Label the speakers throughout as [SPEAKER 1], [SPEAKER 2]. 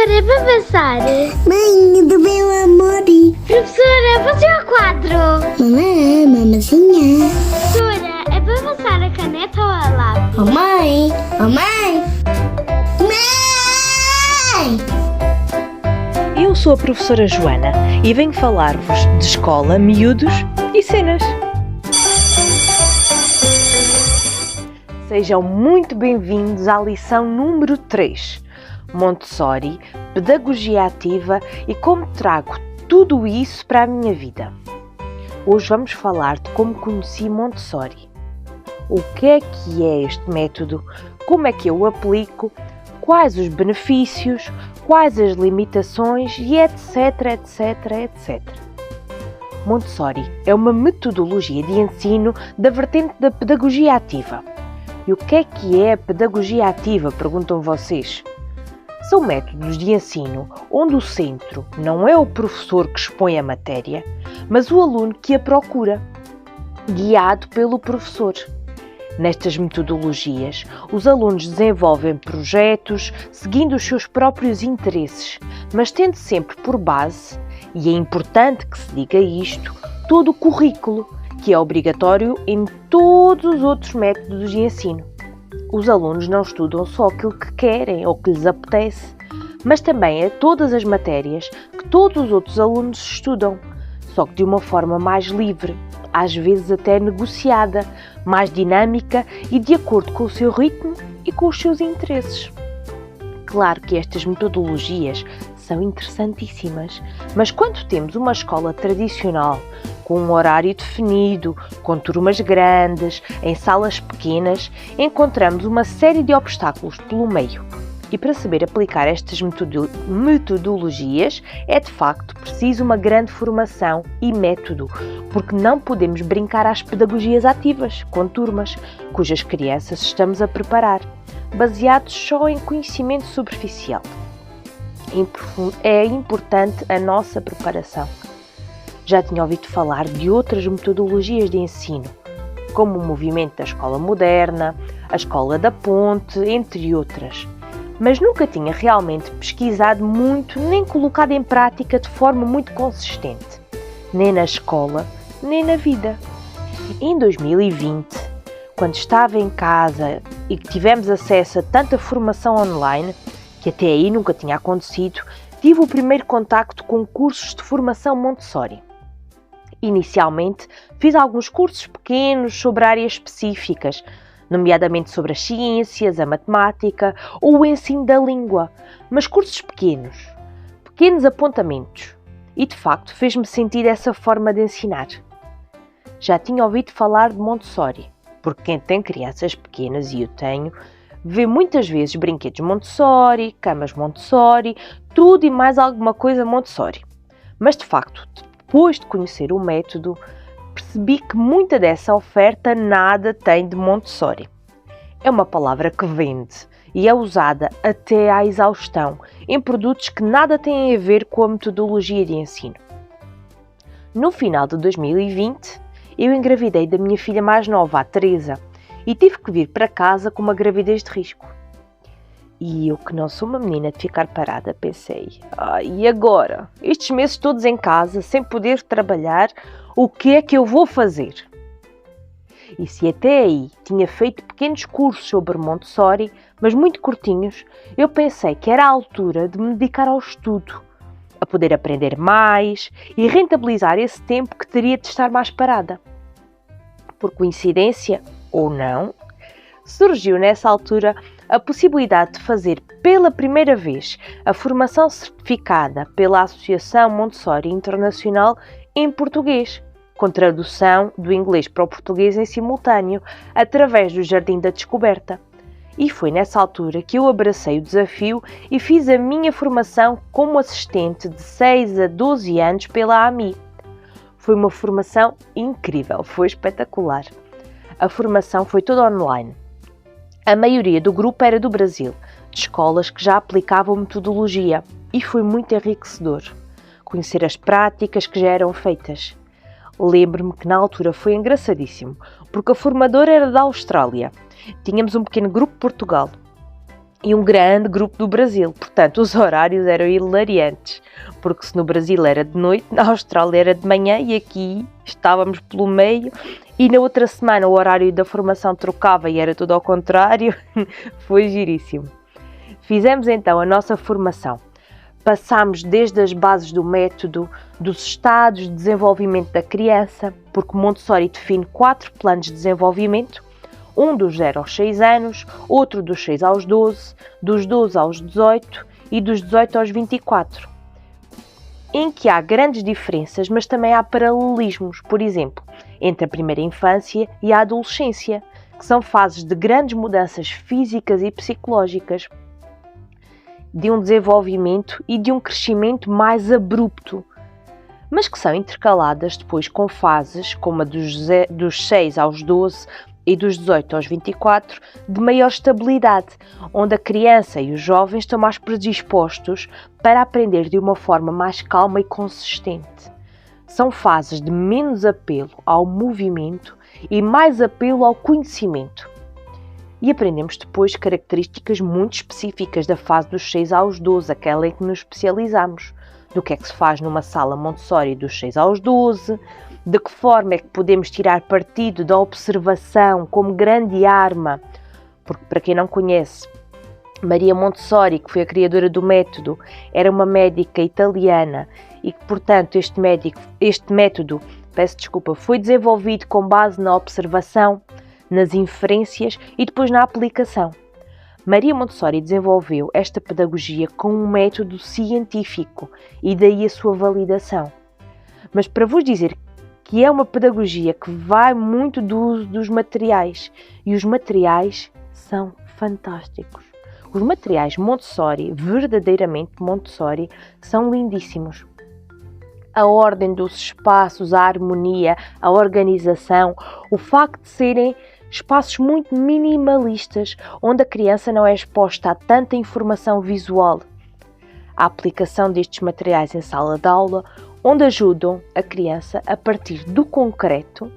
[SPEAKER 1] Professora, para passar.
[SPEAKER 2] Mãe do meu amor.
[SPEAKER 1] Professora, passei ao quadro.
[SPEAKER 2] Mamãe, mamazinha.
[SPEAKER 1] Professora, é para passar a caneta ou a lápis?
[SPEAKER 2] Oh mãe, oh mãe. Mãe!
[SPEAKER 3] Eu sou a professora Joana e venho falar-vos de escola, miúdos e cenas. Sejam muito bem-vindos à lição número 3, Montessori, Pedagogia Ativa e como trago tudo isso para a minha vida. Hoje vamos falar de como conheci Montessori. O que é este método, como é que eu o aplico, quais os benefícios, quais as limitações e etc. Montessori é uma metodologia de ensino da vertente da pedagogia ativa. E o que é a pedagogia ativa, perguntam vocês? São métodos de ensino onde o centro não é o professor que expõe a matéria, mas o aluno que a procura, guiado pelo professor. Nestas metodologias, os alunos desenvolvem projetos seguindo os seus próprios interesses, mas tendo sempre por base, e é importante que se diga isto, todo o currículo, que é obrigatório em todos os outros métodos de ensino. Os alunos não estudam só aquilo que querem ou que lhes apetece, mas também todas as matérias que todos os outros alunos estudam, só que de uma forma mais livre, às vezes até negociada, mais dinâmica e de acordo com o seu ritmo e com os seus interesses. Claro que estas metodologias são interessantíssimas, mas quando temos uma escola tradicional, com um horário definido, com turmas grandes, em salas pequenas, encontramos uma série de obstáculos pelo meio. E para saber aplicar estas metodologias, é de facto preciso uma grande formação e método, porque não podemos brincar às pedagogias ativas, com turmas, cujas crianças estamos a preparar, baseados só em conhecimento superficial. É importante a nossa preparação. Já tinha ouvido falar de outras metodologias de ensino, como o movimento da escola moderna, a escola da ponte, entre outras. Mas nunca tinha realmente pesquisado muito nem colocado em prática de forma muito consistente, nem na escola, nem na vida. Em 2020, quando estava em casa e que tivemos acesso a tanta formação online, que até aí nunca tinha acontecido, tive o primeiro contacto com cursos de formação Montessori. Inicialmente, fiz alguns cursos pequenos sobre áreas específicas, nomeadamente sobre as ciências, a matemática ou o ensino da língua, mas cursos pequenos apontamentos. E de facto fez-me sentir essa forma de ensinar. Já tinha ouvido falar de Montessori, porque quem tem crianças pequenas, e eu tenho, vê muitas vezes brinquedos Montessori, camas Montessori, tudo e mais alguma coisa Montessori. Mas de facto, depois de conhecer o método, percebi que muita dessa oferta nada tem de Montessori. É uma palavra que vende e é usada até à exaustão em produtos que nada têm a ver com a metodologia de ensino. No final de 2020, eu engravidei da minha filha mais nova, a Teresa, e tive que vir para casa com uma gravidez de risco. E eu, que não sou uma menina de ficar parada, pensei, e agora? Estes meses todos em casa, sem poder trabalhar, o que é que eu vou fazer? E se até aí tinha feito pequenos cursos sobre Montessori, mas muito curtinhos, eu pensei que era a altura de me dedicar ao estudo, a poder aprender mais e rentabilizar esse tempo que teria de estar mais parada. Por coincidência, ou não, surgiu nessa altura a possibilidade de fazer pela primeira vez a formação certificada pela Associação Montessori Internacional em português, com tradução do inglês para o português em simultâneo, através do Jardim da Descoberta. E foi nessa altura que eu abracei o desafio e fiz a minha formação como assistente de 6 a 12 anos pela AMI. Foi uma formação incrível, foi espetacular. A formação foi toda online. A maioria do grupo era do Brasil, de escolas que já aplicavam metodologia, e foi muito enriquecedor conhecer as práticas que já eram feitas. Lembro-me que na altura foi engraçadíssimo, porque a formadora era da Austrália. Tínhamos um pequeno grupo de Portugal. e um grande grupo do Brasil. Portanto, os horários eram hilariantes, porque se no Brasil era de noite, na Austrália era de manhã e aqui estávamos pelo meio, e na outra semana o horário da formação trocava e era tudo ao contrário. Foi giríssimo. Fizemos então a nossa formação. Passámos desde as bases do método, dos estados de desenvolvimento da criança, porque Montessori define 4 planos de desenvolvimento, um dos 0 aos 6 anos, outro dos 6 aos 12, dos 12 aos 18 e dos 18 aos 24, em que há grandes diferenças, mas também há paralelismos, por exemplo, entre a primeira infância e a adolescência, que são fases de grandes mudanças físicas e psicológicas, de um desenvolvimento e de um crescimento mais abrupto, mas que são intercaladas depois com fases como a dos 6 aos 12 e dos 18 aos 24 de maior estabilidade, onde a criança e os jovens estão mais predispostos para aprender de uma forma mais calma e consistente. São fases de menos apelo ao movimento e mais apelo ao conhecimento. E aprendemos depois características muito específicas da fase dos 6 aos 12, aquela em que nos especializamos. Do que é que se faz numa sala Montessori dos 6 aos 12, de que forma é que podemos tirar partido da observação como grande arma. Porque, para quem não conhece, Maria Montessori, que foi a criadora do método, era uma médica italiana e que, portanto, este método foi desenvolvido com base na observação, nas inferências e depois na aplicação. Maria Montessori desenvolveu esta pedagogia com um método científico e daí a sua validação. Mas para vos dizer que é uma pedagogia que vai muito do uso dos materiais, e os materiais são fantásticos. Os materiais Montessori, verdadeiramente Montessori, são lindíssimos. A ordem dos espaços, a harmonia, a organização, o facto de serem espaços muito minimalistas, onde a criança não é exposta a tanta informação visual. A aplicação destes materiais em sala de aula, onde ajudam a criança a partir do concreto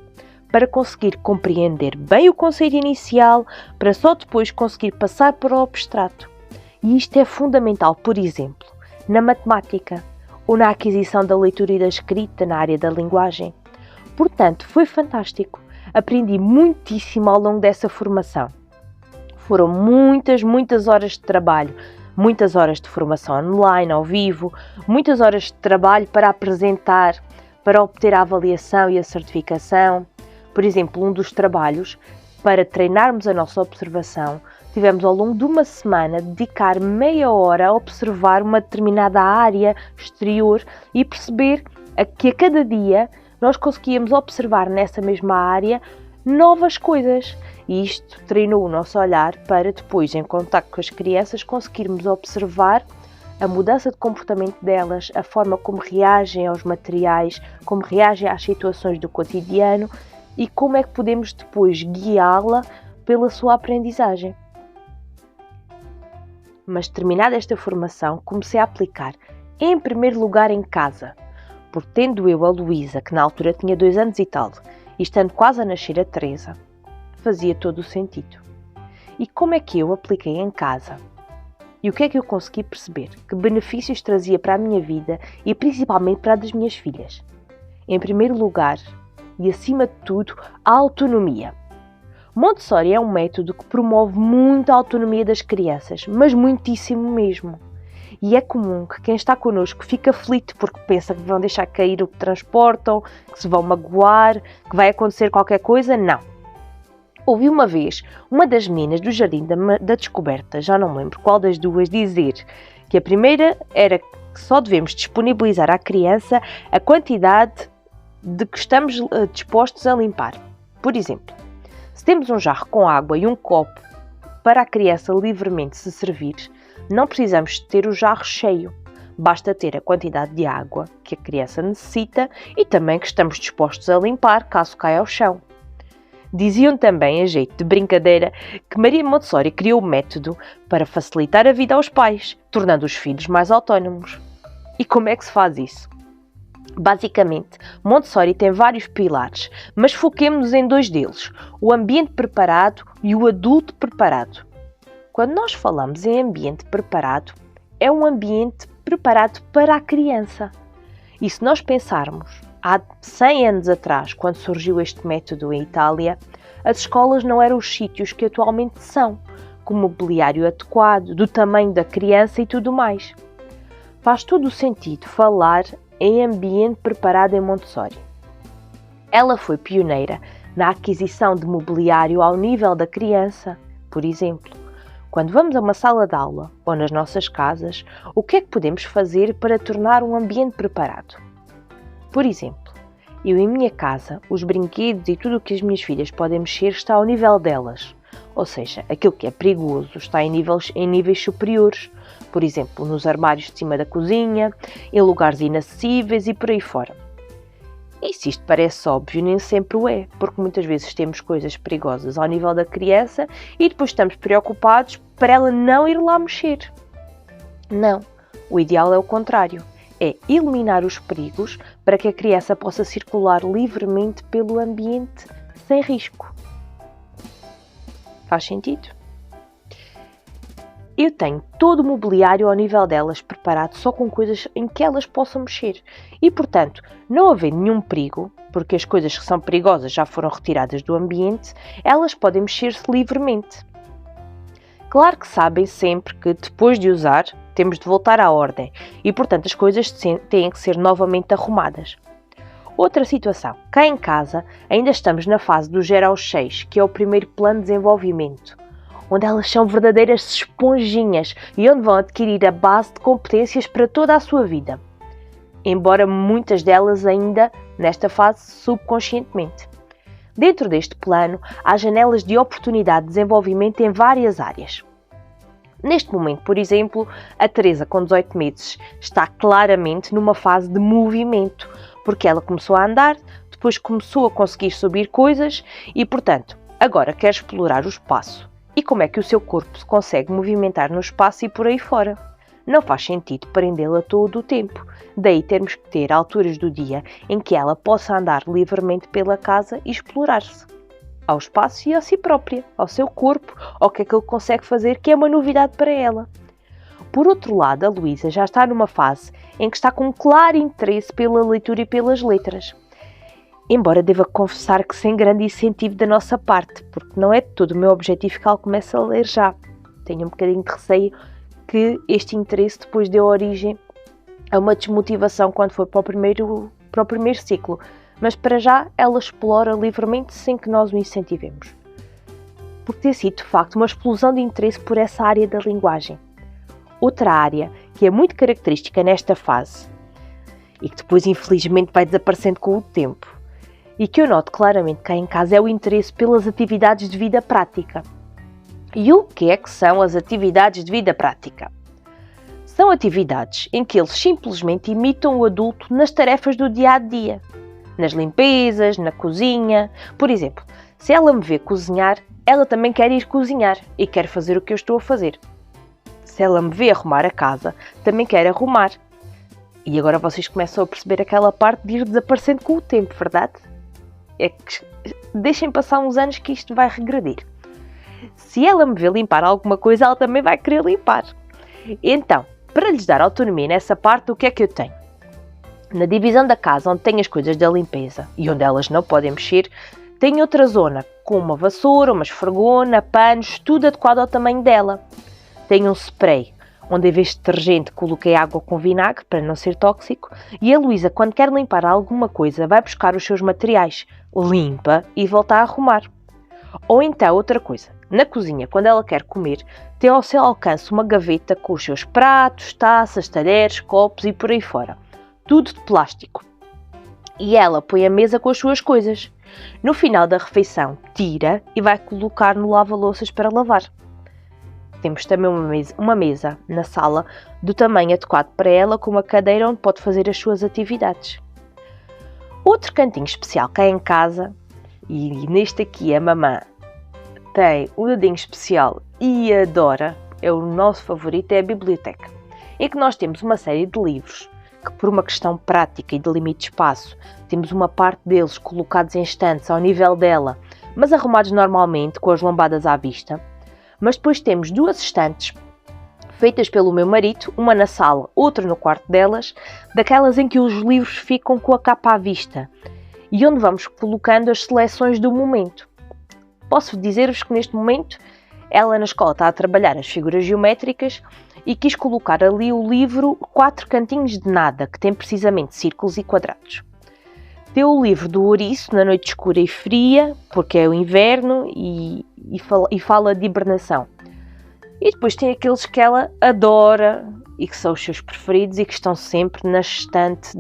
[SPEAKER 3] para conseguir compreender bem o conceito inicial, para só depois conseguir passar para o abstrato. E isto é fundamental, por exemplo, na matemática ou na aquisição da leitura e da escrita na área da linguagem. Portanto, foi fantástico. Aprendi muitíssimo ao longo dessa formação. Foram muitas horas de trabalho, muitas horas de formação online, ao vivo, muitas horas de trabalho para apresentar, para obter a avaliação e a certificação. Por exemplo, um dos trabalhos, para treinarmos a nossa observação, tivemos ao longo de uma semana dedicar meia hora a observar uma determinada área exterior e perceber que a cada dia nós conseguíamos observar nessa mesma área novas coisas. E isto treinou o nosso olhar para depois, em contacto com as crianças, conseguirmos observar a mudança de comportamento delas, a forma como reagem aos materiais, como reagem às situações do cotidiano e como é que podemos depois guiá-la pela sua aprendizagem. Mas terminada esta formação, comecei a aplicar, em primeiro lugar, em casa. Porque tendo eu a Luísa, que na altura tinha 2 anos e tal, e estando quase a nascer a Teresa, fazia todo o sentido. E como é que eu apliquei em casa? E o que é que eu consegui perceber? Que benefícios trazia para a minha vida e principalmente para a das minhas filhas? Em primeiro lugar, e acima de tudo, a autonomia. Montessori é um método que promove muito a autonomia das crianças, mas muitíssimo mesmo. E é comum que quem está connosco fique aflito porque pensa que vão deixar cair o que transportam, que se vão magoar, que vai acontecer qualquer coisa. Não. Ouvi uma vez uma das meninas do Jardim da Descoberta, já não me lembro qual das duas, dizer que a primeira era que só devemos disponibilizar à criança a quantidade de que estamos dispostos a limpar. Por exemplo, se temos um jarro com água e um copo para a criança livremente se servir, não precisamos ter o jarro cheio. Basta ter a quantidade de água que a criança necessita e também que estamos dispostos a limpar caso caia ao chão. Diziam também, a jeito de brincadeira, que Maria Montessori criou o método para facilitar a vida aos pais, tornando os filhos mais autónomos. E como é que se faz isso? Basicamente, Montessori tem vários pilares, mas foquemos-nos em 2 deles, o ambiente preparado e o adulto preparado. Quando nós falamos em ambiente preparado, é um ambiente preparado para a criança. E se nós pensarmos, há 100 anos atrás, quando surgiu este método em Itália, as escolas não eram os sítios que atualmente são, com mobiliário adequado, do tamanho da criança e tudo mais. Faz todo o sentido falar em ambiente preparado em Montessori. Ela foi pioneira na aquisição de mobiliário ao nível da criança. Por exemplo, quando vamos a uma sala de aula ou nas nossas casas, o que é que podemos fazer para tornar um ambiente preparado? Por exemplo, eu em minha casa, os brinquedos e tudo o que as minhas filhas podem mexer está ao nível delas. Ou seja, aquilo que é perigoso está em níveis superiores. Por exemplo, nos armários de cima da cozinha, em lugares inacessíveis e por aí fora. E se isto parece óbvio, nem sempre o é, porque muitas vezes temos coisas perigosas ao nível da criança e depois estamos preocupados para ela não ir lá mexer. Não, o ideal é o contrário, é eliminar os perigos para que a criança possa circular livremente pelo ambiente sem risco. Faz sentido? Eu tenho todo o mobiliário ao nível delas preparado só com coisas em que elas possam mexer. E, portanto, não havendo nenhum perigo, porque as coisas que são perigosas já foram retiradas do ambiente, elas podem mexer-se livremente. Claro que sabem sempre que, depois de usar, temos de voltar à ordem e, portanto, as coisas têm que ser novamente arrumadas. Outra situação. Cá em casa, ainda estamos na fase do 0 aos 6, que é o primeiro plano de desenvolvimento, onde elas são verdadeiras esponjinhas e onde vão adquirir a base de competências para toda a sua vida. Embora muitas delas ainda nesta fase subconscientemente. Dentro deste plano, há janelas de oportunidade de desenvolvimento em várias áreas. Neste momento, por exemplo, a Teresa, com 18 meses, está claramente numa fase de movimento, porque ela começou a andar, depois começou a conseguir subir coisas e, portanto, agora quer explorar o espaço. E como é que o seu corpo se consegue movimentar no espaço e por aí fora? Não faz sentido prendê-la todo o tempo. Daí termos que ter alturas do dia em que ela possa andar livremente pela casa e explorar-se. Ao espaço e a si própria, ao seu corpo, ao que é que ele consegue fazer, que é uma novidade para ela. Por outro lado, a Luísa já está numa fase em que está com um claro interesse pela leitura e pelas letras. Embora deva confessar que sem grande incentivo da nossa parte, porque não é de todo o meu objetivo que ela comece a ler já. Tenho um bocadinho de receio que este interesse depois dê origem a uma desmotivação quando for para o primeiro ciclo. Mas para já ela explora livremente sem que nós o incentivemos. Porque tem sido de facto uma explosão de interesse por essa área da linguagem. Outra área que é muito característica nesta fase e que depois infelizmente vai desaparecendo com o tempo e que eu noto claramente cá em casa é o interesse pelas atividades de vida prática. E o que é que são as atividades de vida prática? São atividades em que eles simplesmente imitam o adulto nas tarefas do dia-a-dia, nas limpezas, na cozinha. Por exemplo, se ela me vê cozinhar, ela também quer ir cozinhar e quer fazer o que eu estou a fazer. Se ela me vê arrumar a casa, também quer arrumar. E agora vocês começam a perceber aquela parte de ir desaparecendo com o tempo, verdade? É que deixem passar uns anos que isto vai regredir. Se ela me vê limpar alguma coisa, ela também vai querer limpar. Então, para lhes dar autonomia nessa parte, o que é que eu tenho? Na divisão da casa, onde tem as coisas da limpeza e onde elas não podem mexer, tem outra zona, com uma vassoura, uma esfregona, panos, tudo adequado ao tamanho dela. Tem um spray, onde em vez de detergente coloquei água com vinagre, para não ser tóxico, e a Luísa, quando quer limpar alguma coisa, vai buscar os seus materiais, limpa e volta a arrumar. Ou então, outra coisa, na cozinha, quando ela quer comer, tem ao seu alcance uma gaveta com os seus pratos, taças, talheres, copos e por aí fora. Tudo de plástico. E ela põe a mesa com as suas coisas. No final da refeição, tira e vai colocar no lava-louças para lavar. Temos também uma mesa na sala do tamanho adequado para ela, com uma cadeira onde pode fazer as suas atividades. Outro cantinho especial cá em casa, e neste aqui a mamã tem um dedinho especial e adora, é o nosso favorito, é a biblioteca, em que nós temos uma série de livros que, por uma questão prática e de limite de espaço, temos uma parte deles colocados em estantes ao nível dela, mas arrumados normalmente com as lombadas à vista. Mas depois temos 2 estantes feitas pelo meu marido, uma na sala, outra no quarto delas, daquelas em que os livros ficam com a capa à vista e onde vamos colocando as seleções do momento. Posso dizer-vos que neste momento ela na escola está a trabalhar as figuras geométricas e quis colocar ali o livro 4 cantinhos de nada, que tem precisamente círculos e quadrados. Tem o livro do ouriço na noite escura e fria, porque é o inverno e fala de hibernação. E depois tem aqueles que ela adora e que são os seus preferidos e que estão sempre na estante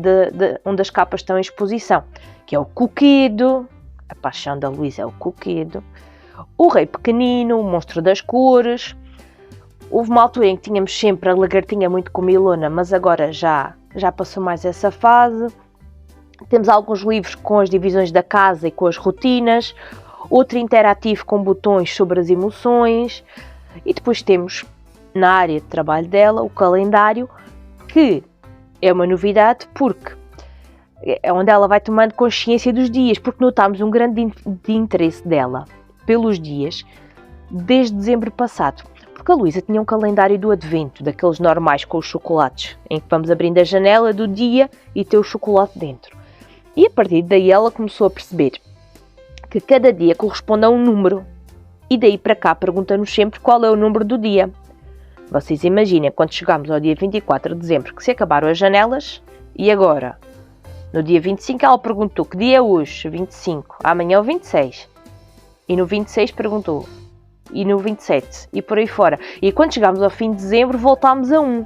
[SPEAKER 3] onde as capas estão em exposição, que é o Coquedo, a paixão da Luísa é o Coquedo, o Rei Pequenino, o Monstro das Cores. Houve uma altura em que tínhamos sempre a Lagartinha muito comilona, mas agora já passou mais essa fase. Temos alguns livros com as divisões da casa e com as rotinas, outro interativo com botões sobre as emoções, e depois temos, na área de trabalho dela, o calendário, que é uma novidade porque é onde ela vai tomando consciência dos dias, porque notámos um grande interesse dela pelos dias desde dezembro passado. Porque a Luísa tinha um calendário do advento, daqueles normais com os chocolates, em que vamos abrindo a janela do dia e ter o chocolate dentro. E a partir daí ela começou a perceber que cada dia corresponde a um número. E daí para cá pergunta-nos sempre qual é o número do dia. Vocês imaginem, quando chegámos ao dia 24 de dezembro, que se acabaram as janelas, e agora? No dia 25 ela perguntou que dia é hoje, 25, amanhã é o 26. E no 26 perguntou, e no 27, e por aí fora. E quando chegámos ao fim de dezembro voltámos a 1.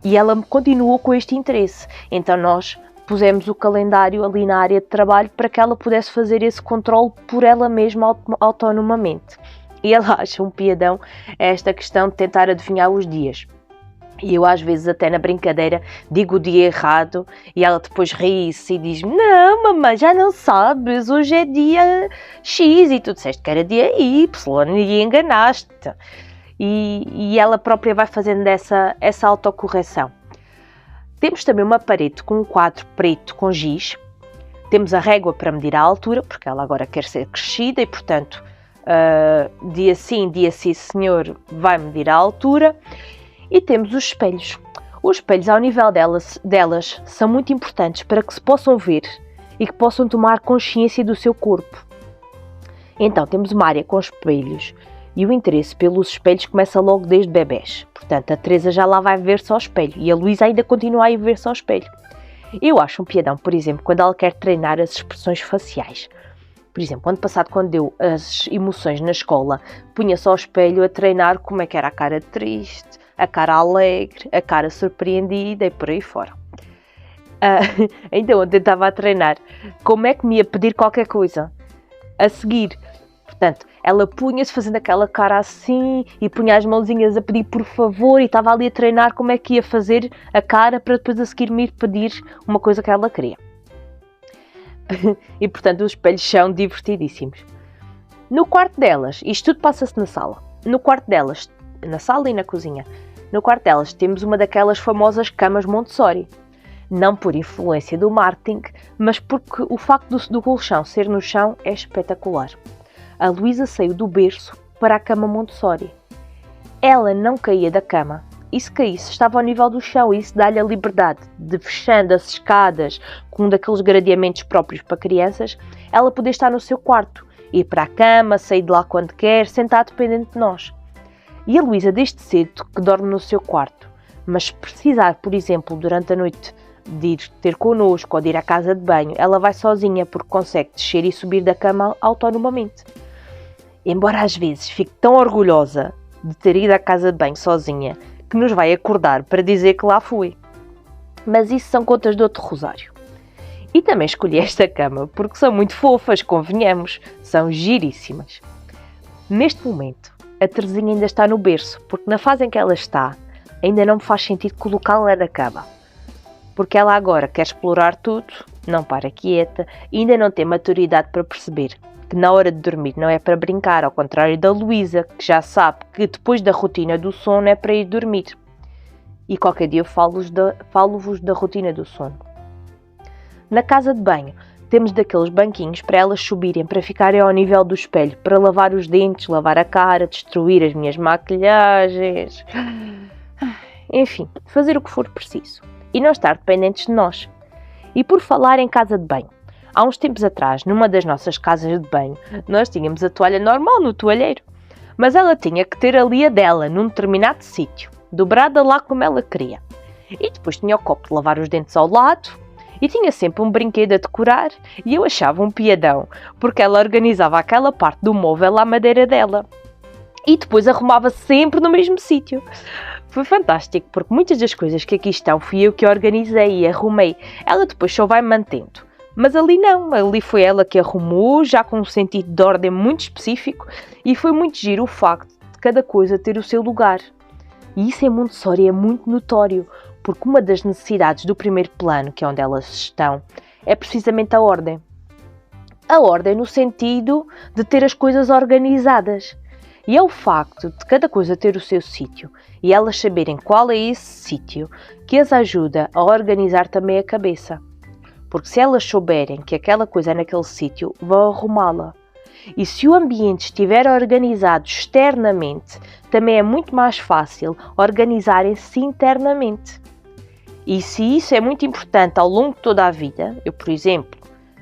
[SPEAKER 3] E ela continuou com este interesse. Então nós pusemos o calendário ali na área de trabalho para que ela pudesse fazer esse controle por ela mesma autonomamente. E ela acha um piadão esta questão de tentar adivinhar os dias. E eu às vezes até na brincadeira digo o dia errado e ela depois ri-se e diz-me: não, mamãe, já não sabes, hoje é dia X e tu disseste que era dia Y e enganaste-te. E ela própria vai fazendo essa autocorreção. Temos também uma parede com um quadro preto com giz. Temos a régua para medir a altura, porque ela agora quer ser crescida e, portanto, dia sim, senhor, vai medir a altura. E temos os espelhos. Os espelhos, ao nível delas, são muito importantes para que se possam ver e que possam tomar consciência do seu corpo. Então, temos uma área com espelhos e o interesse pelos espelhos começa logo desde bebés. Portanto, a Teresa já lá vai ver-se ao espelho e a Luísa ainda continua a ir ver-se ao espelho. Eu acho um piadão, por exemplo, quando ela quer treinar as expressões faciais. Por exemplo, ano passado, quando deu as emoções na escola, punha-se ao espelho a treinar como é que era a cara triste, a cara alegre, a cara surpreendida e por aí fora. Então, eu tentava a treinar como é que me ia pedir qualquer coisa a seguir. Portanto, ela punha-se fazendo aquela cara assim e punha as mãozinhas a pedir por favor e estava ali a treinar como é que ia fazer a cara para depois a seguir me ir pedir uma coisa que ela queria. E portanto os espelhos são divertidíssimos. No quarto delas, isto tudo passa-se na sala. No quarto delas, na sala e na cozinha, no quarto delas temos uma daquelas famosas camas Montessori. Não por influência do marketing, mas porque o facto do colchão ser no chão é espetacular. A Luísa saiu do berço para a cama Montessori. Ela não caía da cama. E se caísse, estava ao nível do chão. E isso dá-lhe a liberdade de, fechando as escadas com um daqueles gradeamentos próprios para crianças, ela poder estar no seu quarto, ir para a cama, sair de lá quando quer, sentar dependente de nós. E a Luísa, desde cedo, que dorme no seu quarto. Mas se precisar, por exemplo, durante a noite, de ir ter connosco ou de ir à casa de banho, ela vai sozinha porque consegue descer e subir da cama autonomamente. Embora às vezes fique tão orgulhosa de ter ido à casa de banho sozinha que nos vai acordar para dizer que lá fui. Mas isso são contas de outro rosário. E também escolhi esta cama porque são muito fofas, convenhamos, são giríssimas. Neste momento, a Terezinha ainda está no berço, porque na fase em que ela está, ainda não me faz sentido colocá-la na cama. Porque ela agora quer explorar tudo, não para quieta, e ainda não tem maturidade para perceber que na hora de dormir não é para brincar, ao contrário da Luísa, que já sabe que depois da rotina do sono é para ir dormir. E qualquer dia falo-vos da rotina do sono. Na casa de banho temos daqueles banquinhos para elas subirem, para ficarem ao nível do espelho, para lavar os dentes, lavar a cara, destruir as minhas maquilhagens. Enfim, fazer o que for preciso. E não estar dependentes de nós. E por falar em casa de banho, há uns tempos atrás, numa das nossas casas de banho, nós tínhamos a toalha normal no toalheiro. Mas ela tinha que ter ali a dela, num determinado sítio, dobrada lá como ela queria. E depois tinha o copo de lavar os dentes ao lado, e tinha sempre um brinquedo a decorar, e eu achava um piadão, porque ela organizava aquela parte do móvel à madeira dela. E depois arrumava sempre no mesmo sítio. Foi fantástico, porque muitas das coisas que aqui estão fui eu que organizei e arrumei. Ela depois só vai mantendo. Mas ali não, ali foi ela que arrumou, já com um sentido de ordem muito específico, e foi muito giro o facto de cada coisa ter o seu lugar. E isso em Montessori é muito notório, porque uma das necessidades do primeiro plano, que é onde elas estão, é precisamente a ordem. A ordem no sentido de ter as coisas organizadas. E é o facto de cada coisa ter o seu sítio e elas saberem qual é esse sítio que as ajuda a organizar também a cabeça. Porque se elas souberem que aquela coisa é naquele sítio, vão arrumá-la. E se o ambiente estiver organizado externamente, também é muito mais fácil organizarem-se internamente. E se isso é muito importante ao longo de toda a vida, eu, por exemplo,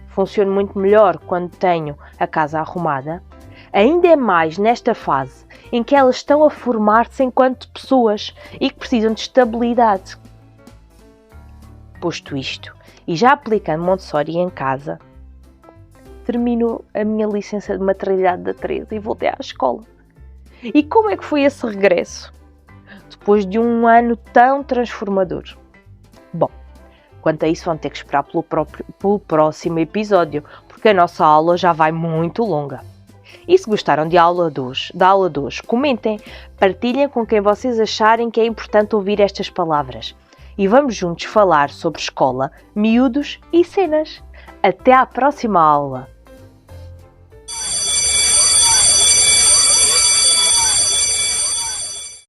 [SPEAKER 3] funciono muito melhor quando tenho a casa arrumada, ainda é mais nesta fase em que elas estão a formar-se enquanto pessoas e que precisam de estabilidade. Posto isto, e já aplicando Montessori em casa, termino a minha licença de maternidade da Teresa e voltei à escola. E como é que foi esse regresso? Depois de um ano tão transformador. Bom, quanto a isso vão ter que esperar pelo próximo episódio, porque a nossa aula já vai muito longa. E se gostaram da aula de hoje, comentem, partilhem com quem vocês acharem que é importante ouvir estas palavras. E vamos juntos falar sobre escola, miúdos e cenas. Até à próxima aula!